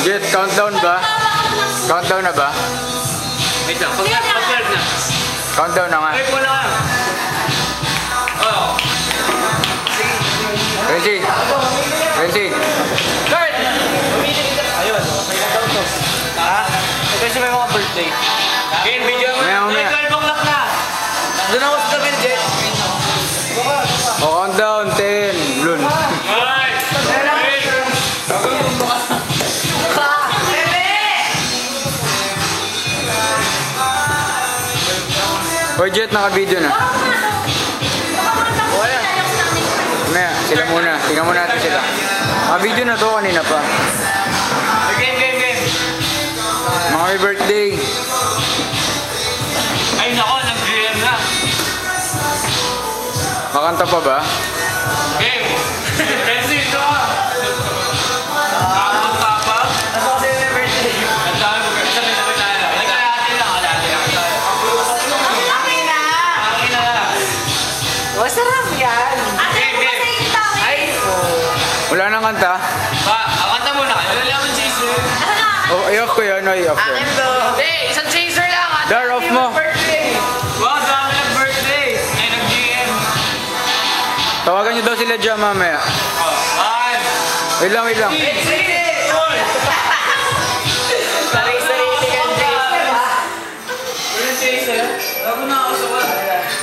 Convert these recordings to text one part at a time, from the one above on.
Jet, countdown ba? Countdown na ba? Wait lang, pag-12 na. Countdown na nga. Wait mo lang. Oh. Ready? Ready? Guard! Ayun, okay na daw to. Ha? Ito siya may mga birthday. Game, video mo. Mamaya. 12 o'clock na. Doon ako sa tabi, Jet. Oh, countdown, 10, Lun. Hoy, Jet, naka-video na. Wala. Mamaya, sila muna. Tingnan muna natin sila. Naka-video na to kanina pa. Game. Mga may birthday. Ay nako, nag-GM na. Makanta pa ba? Game! Kasi ito ka! Nakakot ka pa? Nasa kasi yung birthday. Ang dami mo kasi sabay tayo. Nagkayati lang. Akin na! Masarap yan! Game! Ay! Wala nang kanta? Ang kanta muna. Lalaman chaser. Oh, i-off ko yun. I-off ko. Hindi! Isang chaser lang! Dar, off mo. Wow, dami ng birthday! Ay, nag-GM. Tawagan nyo daw sila dyan mamaya. Wait lang.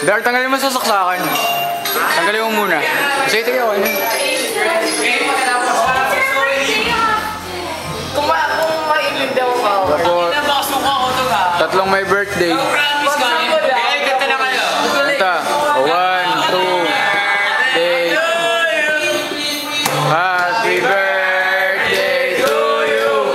Dar, tanggalin mo sa saksakan. Tanggalin mo muna. Kasi ito yun. Kung maiintindihan mo ba? Tatlong may birthday. Promise ka. Ay, ganda na kayo. Kanta. 1, 2, 3. Happy birthday to you.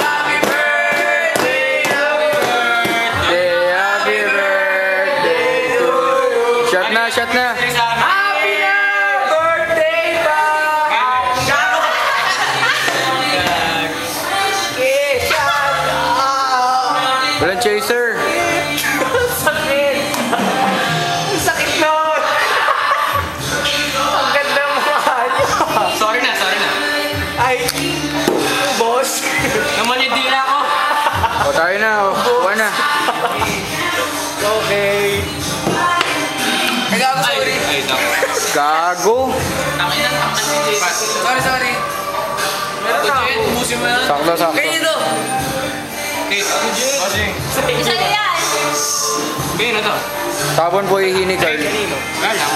Happy birthday, happy birthday. Happy birthday to you. Shot na. Happy birthday pa! Walang chaser. Sakit! Ang sakit nun! Ang ganda mo niyo! Sorry na. Ay! Boss! Naman yung dila ko! O tayo na. Kuha na. Okay! Sorry! Ay, Gago. Sorry! Meron na ako. Ubusin mo yan. Sakto. Kayo dito! Bossing! Isa na yan! Kayo na to? Tapon po ihini, Carl.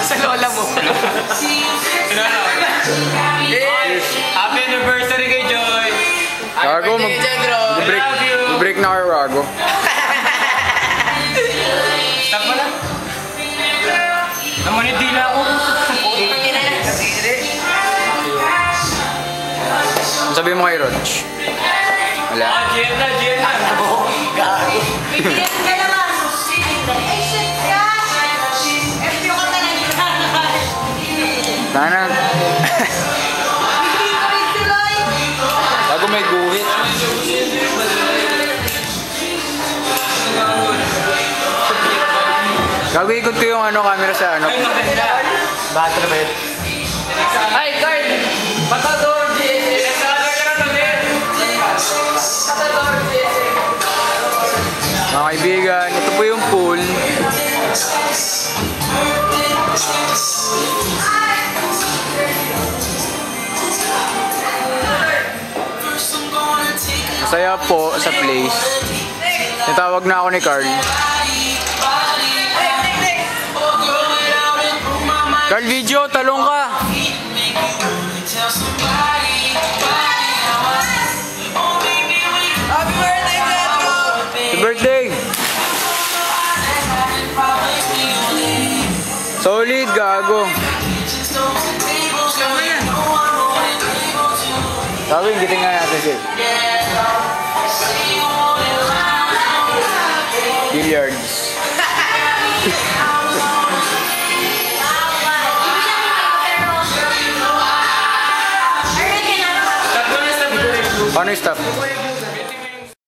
Sa lola mo. Happy anniversary kay Joy! Gago, mag-break na kayo, Gago. Stop mo lang. Naman hindi na ako. Sabi mo kay Roch. Wala. GM na. Bibigyan ka naman! Eh, shit ka! FPO ka talaga! Sana. Bibigyan tuloy! Gago may guhit. Gago ikot ko yung camera sa Ay, maganda. Bato na ba yun? Ay, guard! Patador, GSM! Patador, GSM! Mga kaibigan, ito po yung pool. Masaya po sa place. Natawag na ako ni Carl. Carl, video, talong ka! Happy birthday, Pedro! Happy birthday! Solid, gago. Sabi, giting nga natin siya. Billiards. Paano yung stop?